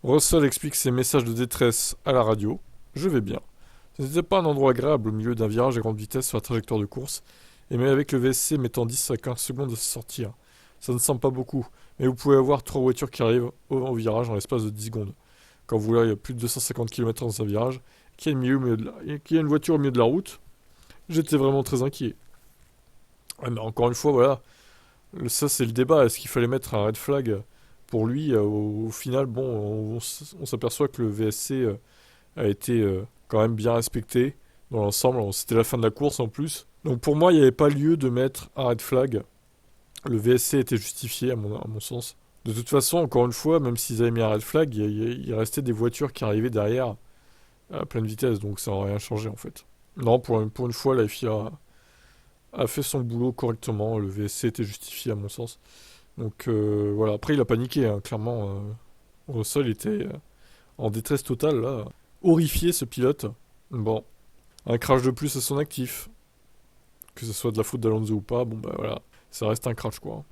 Russell explique ses messages de détresse à la radio. Je vais bien. Ce n'était pas un endroit agréable au milieu d'un virage à grande vitesse sur la trajectoire de course, et même avec le VSC mettant 10 à 15 secondes à se sortir. Ça ne semble pas beaucoup, mais vous pouvez avoir 3 voitures qui arrivent au virage en l'espace de 10 secondes. Quand vous voulez plus de 250 km dans un virage, qu'il y a une voiture au milieu de la route, j'étais vraiment très inquiet. Ouais, mais encore une fois, voilà, ça c'est le débat. Est-ce qu'il fallait mettre un red flag pour lui au final, bon, on s'aperçoit que le VSC a été quand même bien respecté dans l'ensemble. C'était la fin de la course en plus. Donc pour moi, il n'y avait pas lieu de mettre un red flag. Le VSC était justifié à mon sens. De toute façon, encore une fois, même s'ils avaient mis un red flag, il restait des voitures qui arrivaient derrière à pleine vitesse, donc ça n'aurait rien changé en fait. Non, pour une fois, la FIA a fait son boulot correctement. Le VSC était justifié à mon sens. Donc voilà, après il a paniqué, hein, clairement. Russell était en détresse totale là. Horrifié ce pilote. Bon, un crash de plus à son actif. Que ce soit de la faute d'Alonso ou pas, bon bah voilà, ça reste un crash quoi.